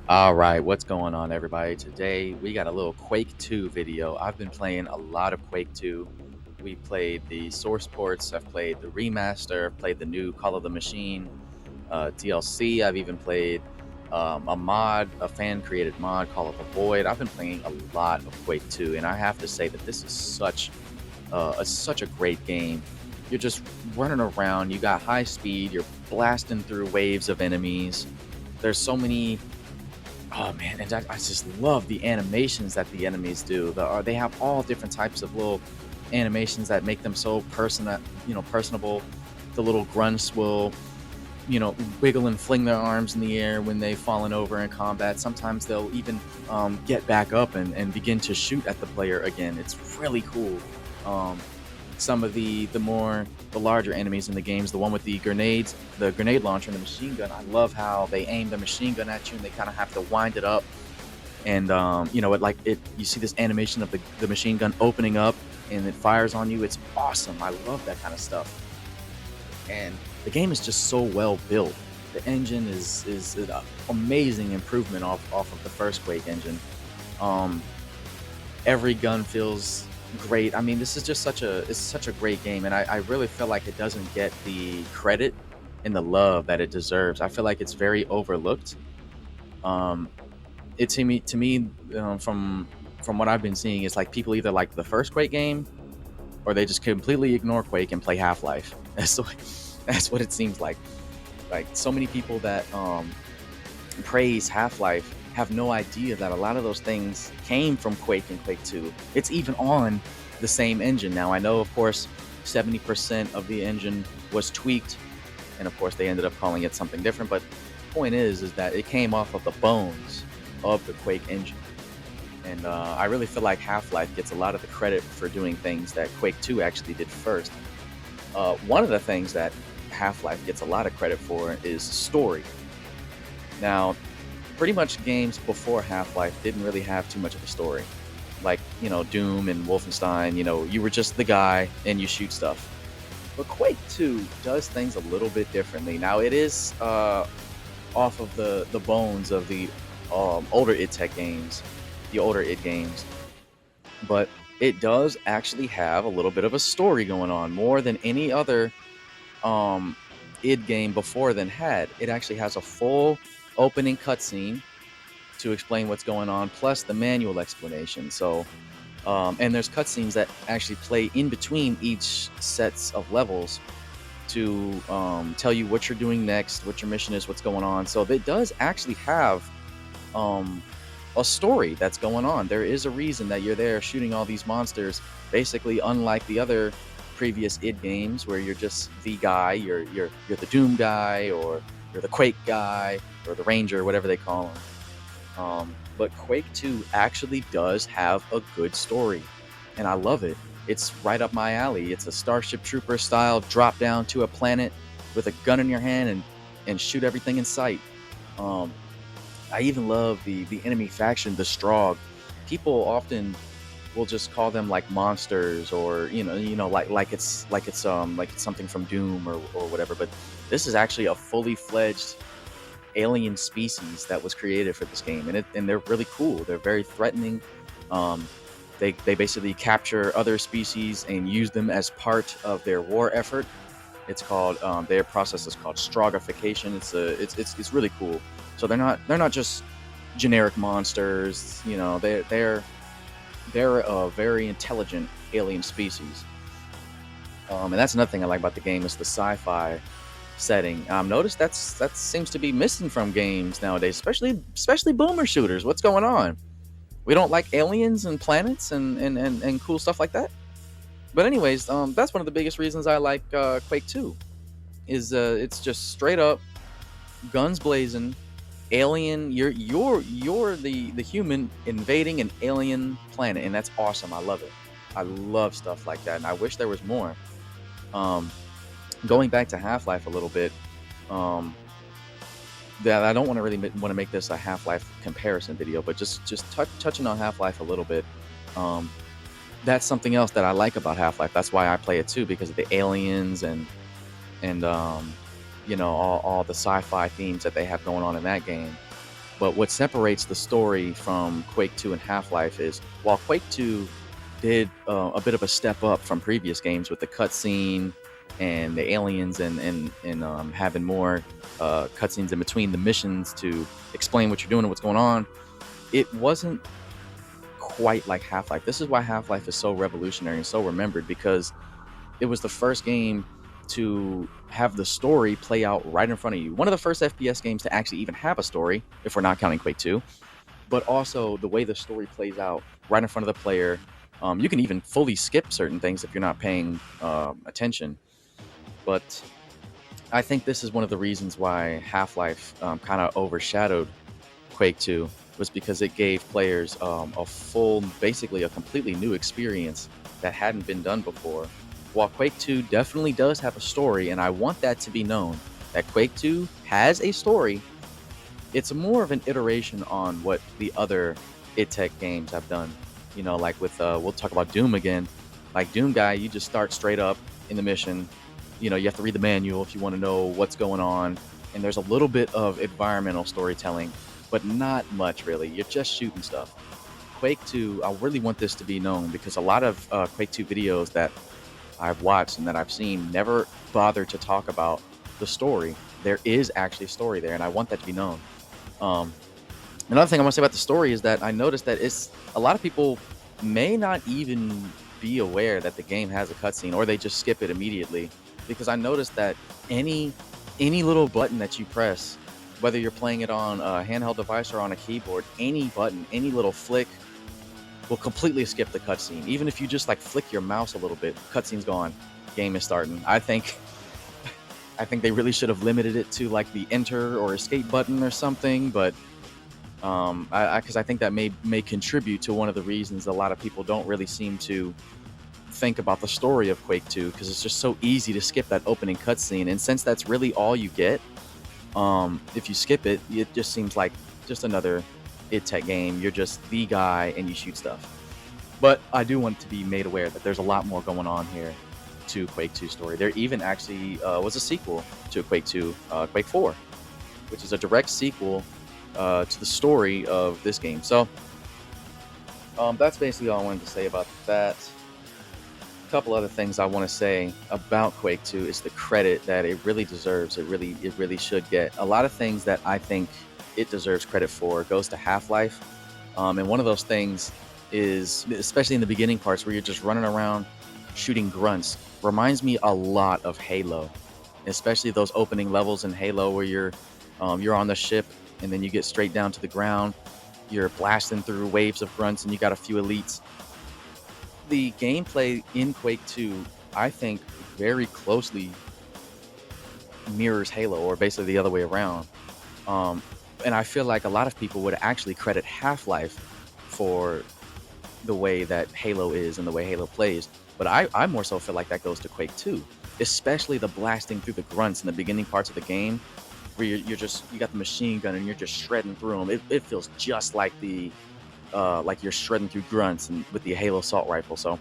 All right, what's going on, everybody? Today we got a little Quake 2 video. I've been playing a lot of Quake 2. We played the source ports, I've played the remaster, I've played the new Call of the Machine DLC. I've even played a mod, a fan created mod, Call of the Void. I've been playing a lot of Quake 2, and I have to say that this is such a great game. You're just running around, you got high speed, you're blasting through waves of enemies. There's so many. Oh man, and I just love the animations that the enemies do. They have all different types of little animations that make them so personable. The little grunts will, wiggle and fling their arms in the air when they've fallen over in combat. Sometimes they'll even get back up and begin to shoot at the player again. It's really cool. Um, some of the larger enemies in the games, the one with the grenades, the grenade launcher and the machine gun, I love how they aim the machine gun at you and they kind of have to wind it up, and it you see this animation of the machine gun opening up and it fires on you. It's awesome. I love that kind of stuff. And the game is just so well built. The engine is an amazing improvement off of the first Quake engine. um every gun feels great. I mean, this is just such a great game, and I really feel like it doesn't get the credit and the love that it deserves. I feel like it's very overlooked. Um, it to me, from what I've been seeing, it's like people either like the first Quake game or they just completely ignore Quake and play Half Life. That's what it seems like. Like so many people that praise Half Life have no idea that a lot of those things came from Quake and Quake 2. It's even on the same engine. Now, I know, of course, 70% of the engine was tweaked, and of course, they ended up calling it something different. But the point is that it came off of the bones of the Quake engine. And I really feel like Half Life gets a lot of the credit for doing things that Quake 2 actually did first. One of the things that Half Life gets a lot of credit for is story. Now, pretty much games before Half-Life didn't really have too much of a story. Like, Doom and Wolfenstein, you were just the guy and you shoot stuff. But Quake 2 does things a little bit differently. Now, it is off of the bones of the older id Tech games, the older id games. But it does actually have a little bit of a story going on, more than any other um, id game before then had. It actually has a full opening cutscene to explain what's going on, plus the manual explanation. So, and there's cutscenes that actually play in between each sets of levels to tell you what you're doing next, what your mission is, what's going on. So it does actually have um, a story that's going on. There is a reason that you're there shooting all these monsters. Basically, unlike the other previous id games where you're just the guy, you're the Doom guy, or you're the Quake guy, or the Ranger, whatever they call him. But Quake 2 actually does have a good story, and I love it. It's right up my alley. It's a Starship Trooper style drop down to a planet with a gun in your hand and shoot everything in sight. Um, I even love the enemy faction, the Strogg. People often will just call them like monsters, or like it's something from Doom or whatever. But this is actually a fully fledged alien species that was created for this game, and they're really cool. They're very threatening. Um, they basically capture other species and use them as part of their war effort. It's called their process is called Stroggification. It's really cool. So they're not just generic monsters. They're a very intelligent alien species. And that's another thing I like about the game is the sci-fi setting. Notice that seems to be missing from games nowadays, especially boomer shooters. What's going on? We don't like aliens and planets and cool stuff like that. But anyways, that's one of the biggest reasons I like Quake 2. Is it's just straight up guns blazing, alien. You're the human invading an alien planet, and that's awesome. I love it. I love stuff like that, and I wish there was more. Um, Going back to Half-Life a little bit, um, that I don't want to really want to make this a Half-Life comparison video, but just touching on Half-Life a little bit. Um, that's something else that I like about Half-Life. That's why I play it too, because of the aliens and all the sci-fi themes that they have going on in that game. But what separates the story from Quake 2 and Half-Life is while Quake 2 did a bit of a step up from previous games with the cutscene and the aliens and having more cutscenes in between the missions to explain what you're doing and what's going on, it wasn't quite like Half-Life. This is why Half-Life is so revolutionary and so remembered, because it was the first game to have the story play out right in front of you. One of the first FPS games to actually even have a story, if we're not counting Quake 2, but also the way the story plays out right in front of the player. You can even fully skip certain things if you're not paying attention. But I think this is one of the reasons why Half-Life kind of overshadowed Quake 2, was because it gave players a full, basically a completely new experience that hadn't been done before. While Quake 2 definitely does have a story, and I want that to be known, that Quake 2 has a story, it's more of an iteration on what the other id Tech games have done. You know, like with, we'll talk about Doom again. Like Doom Guy, you just start straight up in the mission. You know, you have to read the manual if you want to know what's going on. And there's a little bit of environmental storytelling, but not much really. You're just shooting stuff. Quake 2, I really want this to be known, because a lot of Quake 2 videos that I've watched and that I've seen never bother to talk about the story. There is actually a story there, and I want that to be known. Um, Another thing I want to say about the story is that I noticed that it's a lot of people may not even be aware that the game has a cutscene, or they just skip it immediately, because I noticed that any any little button that you press, whether you're playing it on a handheld device or on a keyboard, any button, any little flick will completely skip the cutscene. Even if you just like flick your mouse a little bit, cutscene's gone, game is starting. I think they really should have limited it to like the enter or escape button or something, but because I think that may contribute to one of the reasons a lot of people don't really seem to think about the story of Quake 2, because it's just so easy to skip that opening cutscene. And since that's really all you get, if you skip it, it just seems like just another id Tech game. You're just the guy and you shoot stuff. But I do want to be made aware that there's a lot more going on here to Quake 2 story. There even actually was a sequel to Quake 2, Quake 4, which is a direct sequel to the story of this game. So that's basically all I wanted to say about that. A couple other things I want to say about Quake 2 is the credit that it really deserves. It really should get. A lot of things that I think it deserves credit for goes to Half-Life. And one of those things is, especially in the beginning parts where you're just running around shooting grunts, reminds me a lot of Halo, especially those opening levels in Halo where you're on the ship and then you get straight down to the ground. You're blasting through waves of grunts and you got a few elites. The gameplay in Quake 2, I think, very closely mirrors Halo, or basically the other way around. And I feel like a lot of people would actually credit Half-Life for the way that Halo is and the way Halo plays. But I more so feel like that goes to Quake 2, especially the blasting through the grunts in the beginning parts of the game, where you got the machine gun and you're just shredding through them. It feels just like like you're shredding through grunts and with the Halo assault rifle. So,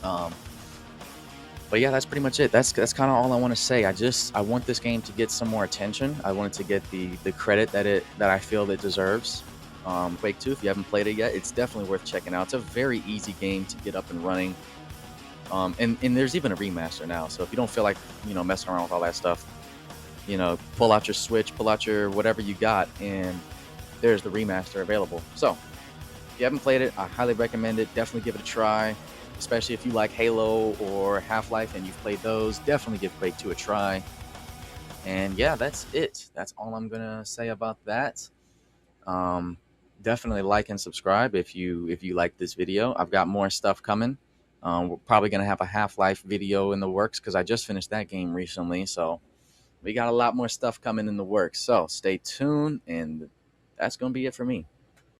but yeah, that's pretty much it. That's kind of all I want to say. I want this game to get some more attention. I want it to get the credit that I feel it deserves. Quake 2, if you haven't played it yet, it's definitely worth checking out. It's a very easy game to get up and running. And there's even a remaster now. So if you don't feel like, messing around with all that stuff, pull out your Switch, pull out your whatever you got, and there's the remaster available. So if you haven't played it, I highly recommend it. Definitely give it a try, especially if you like Halo or Half-Life and you've played those. Definitely give Quake 2 a try. And yeah, that's it. That's all I'm gonna say about that. Definitely like and subscribe if you like this video. I've got more stuff coming. We're probably gonna have a Half-Life video in the works because I just finished that game recently. So we got a lot more stuff coming in the works. So stay tuned, and that's gonna be it for me.